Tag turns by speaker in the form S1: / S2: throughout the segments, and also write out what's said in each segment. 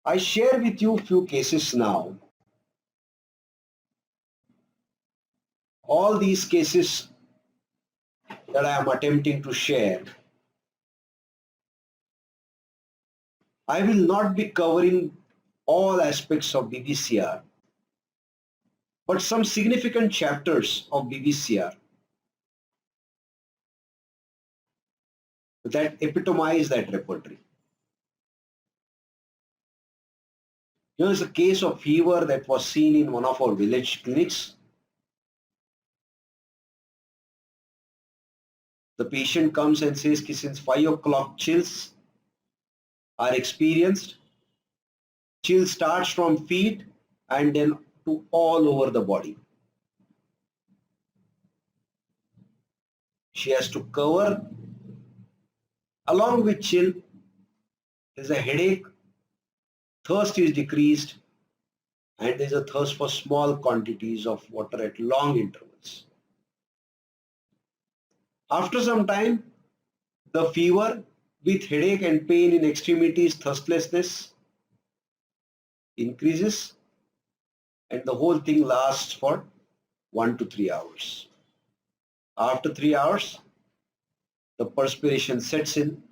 S1: I share with you few cases now. All these cases that I am attempting to share, I will not be covering all aspects of BBCR, but some significant chapters of BBCR that epitomize that repertory. Here is a case of fever that was seen in one of our village clinics. The patient comes and says that since 5 o'clock chills are experienced. Chill starts from feet and then to all over the body. She has to cover. Along with chill, there is a headache, thirst is decreased, and there is a thirst for small quantities of water at long intervals. After some time, the fever with headache and pain in extremities, thirstlessness increases, and the whole thing lasts for 1 to 3 hours. After 3 hours, the perspiration sets in.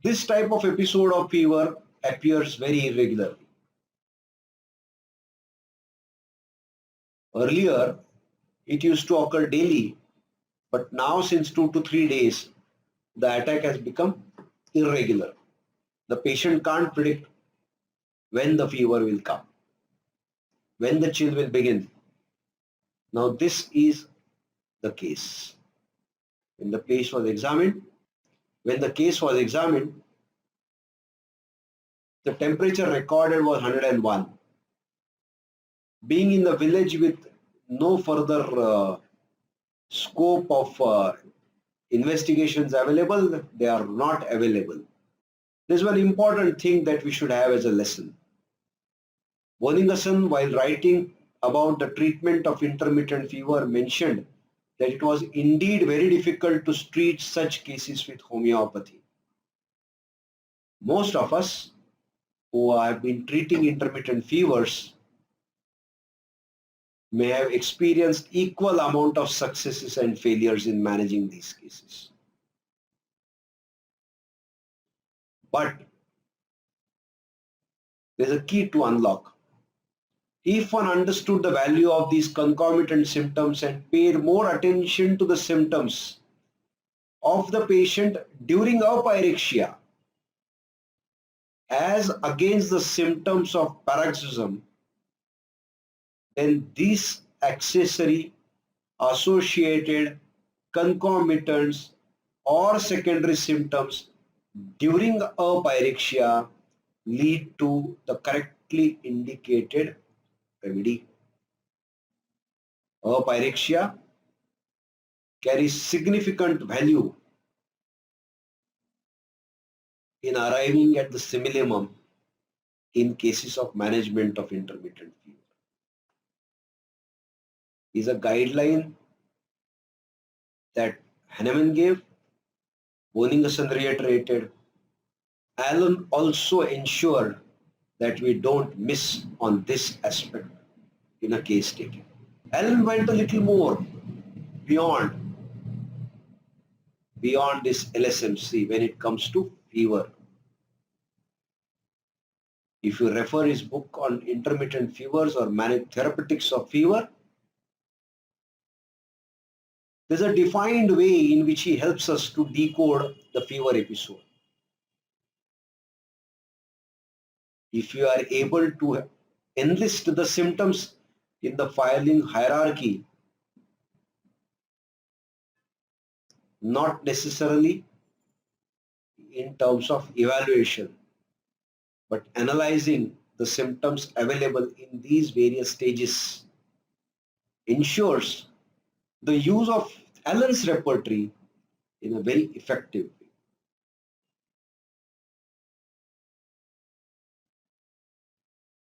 S1: This type of episode of fever appears very irregularly. Earlier, it used to occur daily, but now since 2 to 3 days, the attack has become irregular. The patient can't predict when the fever will come, when the chill will begin. Now this is the case. When the case was examined, the temperature recorded was 101. Being in the village with no further scope of investigations available, they are not available. There's one important thing that we should have as a lesson. Bonninghaussain, while writing about the treatment of intermittent fever, mentioned that it was indeed very difficult to treat such cases with homeopathy. Most of us who have been treating intermittent fevers may have experienced equal amount of successes and failures in managing these cases. But there's a key to unlock. If one understood the value of these concomitant symptoms and paid more attention to the symptoms of the patient during apyrexia as against the symptoms of paroxysm, then these accessory, associated, concomitants or secondary symptoms during apyrexia lead to the correctly indicated remedy. Apyrexia carries significant value in arriving at the simillimum in cases of management of intermittent fever. Is a guideline that Hahnemann gave, Bonninghaussain reiterated. Allen also ensured that we don't miss on this aspect in a case taking. Allen went a little more beyond this LSMC when it comes to fever. If you refer his book on intermittent fevers or therapeutics of fever, there's a defined way in which he helps us to decode the fever episode. If you are able to enlist the symptoms in the filing hierarchy, not necessarily in terms of evaluation, but analyzing the symptoms available in these various stages, ensures the use of Allen's repertory in a very effective way.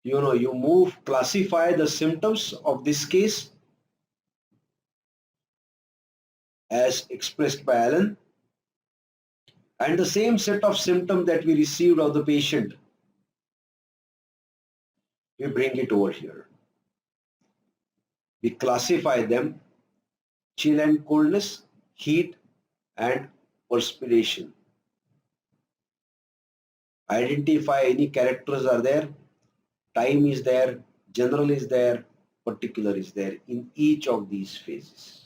S1: You classify the symptoms of this case as expressed by Allen, And the same set of symptoms that we received of the patient, we bring it over here. We classify them: chill and coldness, heat and perspiration. Identify any characters are there, time is there, general is there, particular is there in each of these phases.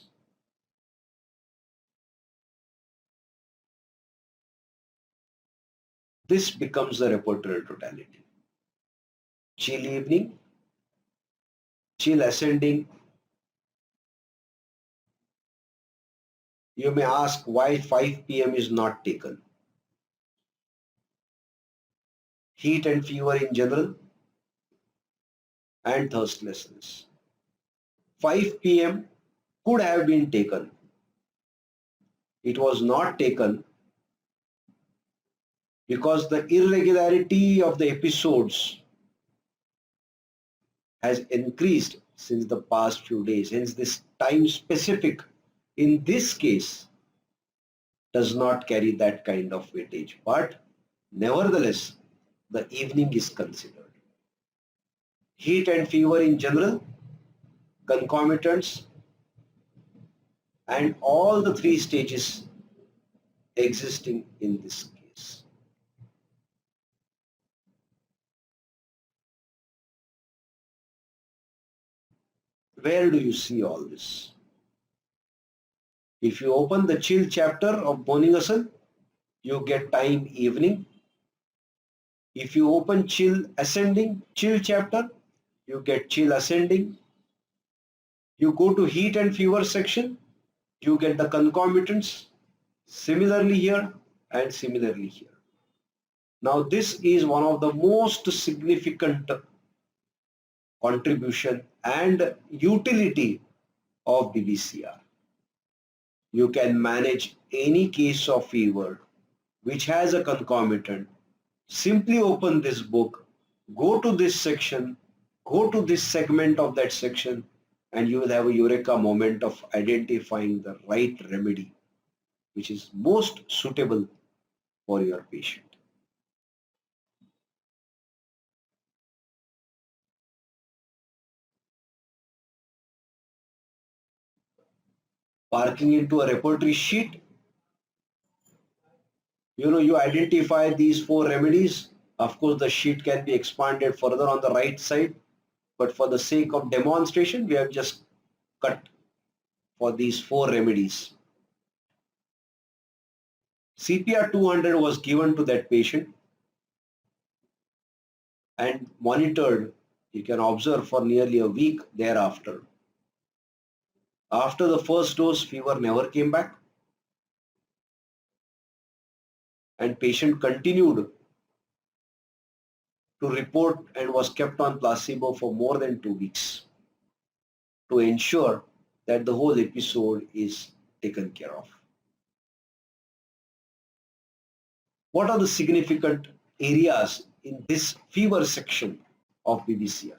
S1: This becomes the repertory totality. Chill evening, chill ascending. You may ask why 5 p.m. is not taken. Heat and fever in general and thirstlessness. 5 p.m. could have been taken. It was not taken because the irregularity of the episodes has increased since the past few days. Hence, this time specific in this case does not carry that kind of weightage. But nevertheless, the evening is considered. Heat and fever in general, concomitants, and all the three stages existing in this case. Where do you see all this? If you open the chill chapter of Bonninghaussain, you get time evening. If you open chill ascending, chill chapter, you get chill ascending. You go to heat and fever section, you get the concomitants, similarly here and similarly here. Now this is one of the most significant contribution and utility of BBCR. You can manage any case of fever which has a concomitant. Simply open this book, go to this section, go to this segment of that section, and you will have a eureka moment of identifying the right remedy which is most suitable for your patient. Parking into a repertory sheet, you identify these 4 remedies. Of course, the sheet can be expanded further on the right side, but for the sake of demonstration, we have just cut for these 4 remedies. CPR 200 was given to that patient and monitored, you can observe, for nearly a week thereafter. After the first dose, fever never came back, and patient continued to report and was kept on placebo for more than 2 weeks to ensure that the whole episode is taken care of. What are the significant areas in this fever section of BBCR?